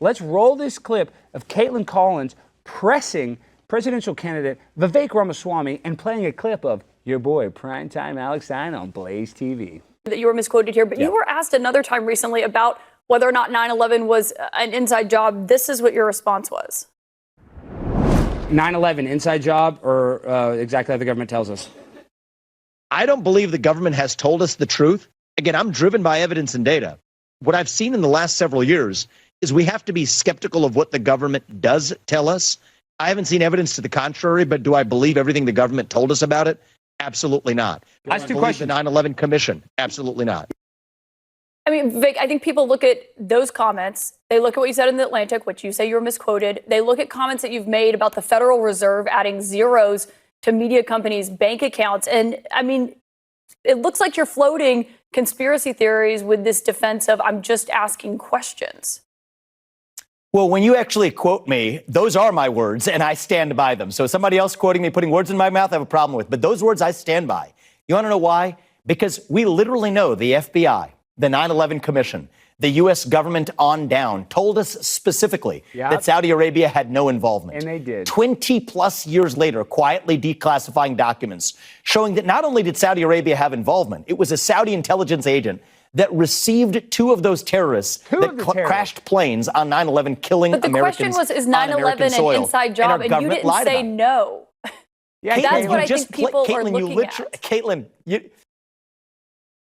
Let's roll this clip of Kaitlan Collins pressing presidential candidate Vivek Ramaswamy and playing a clip of your boy, primetime Alex Stein on Blaze TV. That you were misquoted here, but you were asked another time recently about whether or not 9/11 was an inside job. This is what your response was. 9/11 inside job or exactly how the government tells us? I don't believe the government has told us the truth. Again, I'm driven by evidence and data. What I've seen in the last several years is we have to be skeptical of what the government does tell us. I haven't seen evidence to the contrary, but do I believe everything the government told us about it? Absolutely not. That's two believe questions. the 9/11 Commission? Absolutely not. I mean, Vic, I think people look at those comments. They look at what you said in the Atlantic, which you say you were misquoted. They look at comments that you've made about the Federal Reserve adding zeros to media companies' bank accounts. And I mean, it looks like you're floating conspiracy theories with this defense of I'm just asking questions. Well, when you actually quote me, those are my words, and I stand by them. So somebody else quoting me, putting words in my mouth, I have a problem with. But those words I stand by. You want to know why? Because we literally know the FBI, the 9/11 Commission, the U.S. government on down told us specifically that Saudi Arabia had no involvement. And they did. 20 plus years later, quietly declassifying documents showing that not only did Saudi Arabia have involvement, it was a Saudi intelligence agent that received two of those terrorists crashed planes on 9/11, killing Americans. But the question was, is 9/11 an inside job? And you didn't say no. Yeah, that's what I think people are looking at. Kaitlan,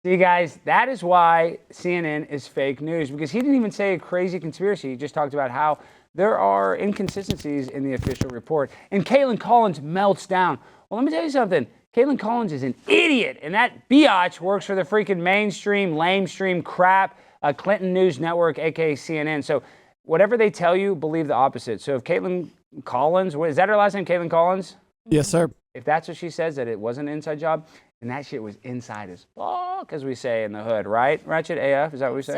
See, guys, that is why CNN is fake news, because he didn't even say a crazy conspiracy. He just talked about how there are inconsistencies in the official report. And Kaitlan Collins melts down. Well, let me tell you something. Kaitlan Collins is an idiot, and that biatch works for the freaking mainstream, lamestream crap, Clinton News Network, a.k.a. CNN. So whatever they tell you, believe the opposite. So if Kaitlan Collins, is that her last name, Kaitlan Collins? Yes, sir. If that's what she says, that it was an inside job, and that shit was inside as fuck, as we say in the hood, right? Ratchet AF, is that what we say?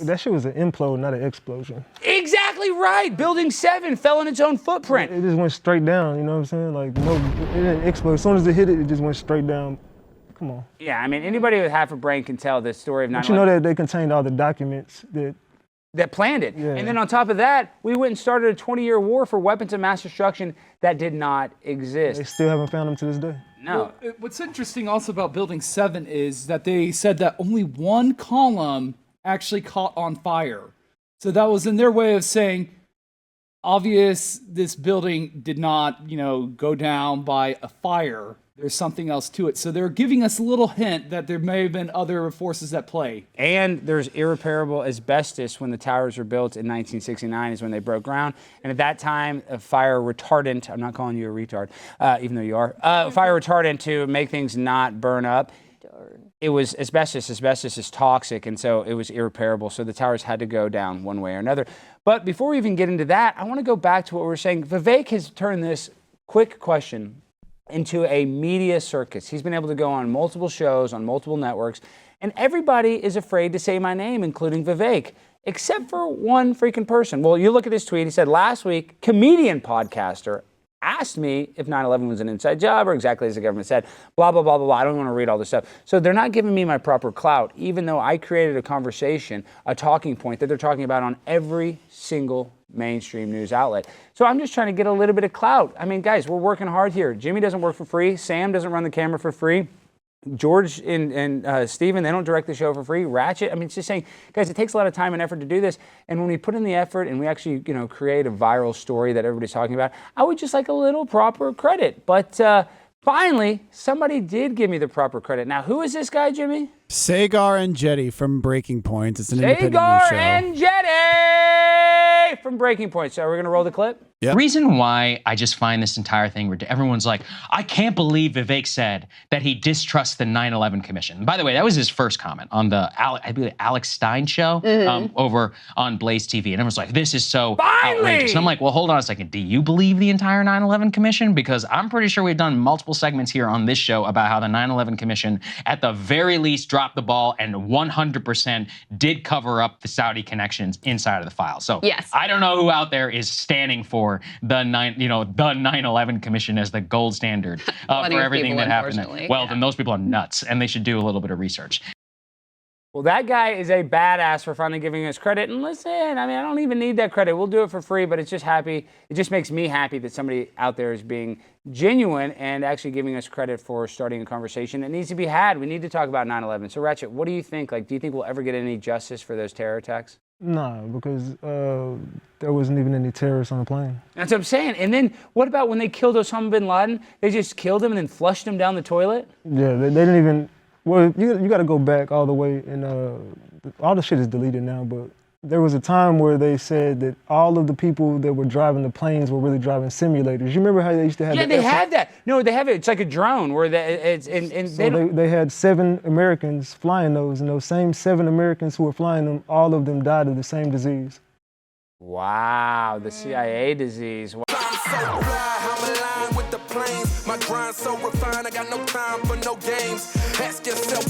That shit was an implode, not an explosion. Exactly right. Building 7 fell in its own footprint. It just went straight down, you know what I'm saying? Like, no, it didn't explode. As soon as it hit it, it just went straight down. Come on. Yeah, I mean, anybody with half a brain can tell the story of 9/11. But you know that they contained all the documents that planned it. Yeah. And then on top of that, we went and started a 20-year war for weapons of mass destruction that did not exist. They still haven't found them to this day. No. Well, what's interesting also about Building 7 is that they said that only one column actually caught on fire. So that was in their way of saying, obvious, this building did not, go down by a fire. There's something else to it. So they're giving us a little hint that there may have been other forces at play. And there's irreparable asbestos when the towers were built in 1969 is when they broke ground. And at that time, a fire retardant, I'm not calling you a retard, even though you are, fire retardant to make things not burn up. It was asbestos. Asbestos is toxic, and so it was irreparable. So the towers had to go down one way or another. But before we even get into that, I want to go back to what we were saying. Vivek has turned this quick question into a media circus. He's been able to go on multiple shows, on multiple networks, and everybody is afraid to say my name, including Vivek, except for one freaking person. Well, you look at this tweet. He said, last week, comedian podcaster asked me if 9/11 was an inside job or exactly as the government said, blah, blah, blah, blah, blah. I don't want to read all this stuff. So they're not giving me my proper clout, even though I created a conversation, a talking point that they're talking about on every single mainstream news outlet. So I'm just trying to get a little bit of clout. I mean, guys, we're working hard here. Jimmy doesn't work for free. Sam doesn't run the camera for free. George and Steven, they don't direct the show for free. Ratchet, I mean, it's just saying, guys, it takes a lot of time and effort to do this. And when we put in the effort and we actually, create a viral story that everybody's talking about, I would just like a little proper credit. But finally, somebody did give me the proper credit. Now, who is this guy, Jimmy? Sagar and Jetty from Breaking Points. It's an independent news show. Sagar and Jetty from Breaking Point. So we're going to roll the clip? Yep. The reason why I just find this entire thing where everyone's like, I can't believe Vivek said that he distrusts the 9/11 Commission. By the way, that was his first comment on the I believe Alex Stein show over on Blaze TV. And everyone's like, this is so outrageous. And I'm like, well, hold on a second. Do you believe the entire 9/11 Commission? Because I'm pretty sure we've done multiple segments here on this show about how the 9/11 Commission at the very least dropped the ball and 100% did cover up the Saudi connections inside of the file. So yes. I don't know who out there is standing for the 9/11 Commission as the gold standard for everything that happened. Well, then those people are nuts, and they should do a little bit of research. Well, that guy is a badass for finally giving us credit. And listen, I mean, I don't even need that credit. We'll do it for free, but it's just happy. It just makes me happy that somebody out there is being genuine and actually giving us credit for starting a conversation that needs to be had. We need to talk about 9/11. So, Ratchet, what do you think? Like, do you think we'll ever get any justice for those terror attacks? Nah, because there wasn't even any terrorists on the plane. That's what I'm saying. And then what about when they killed Osama bin Laden? They just killed him and then flushed him down the toilet? Yeah, they didn't even. Well, you got to go back all the way, and all the shit is deleted now. But there was a time where they said that all of the people that were driving the planes were really driving simulators. You remember how they used to have? Yeah, they have that. No, they have it. It's like a drone where they had 7 Americans flying those, and those same 7 Americans who were flying them, all of them died of the same disease. Wow, the CIA disease. My grind so refined, I got no time for no games. Ask yourself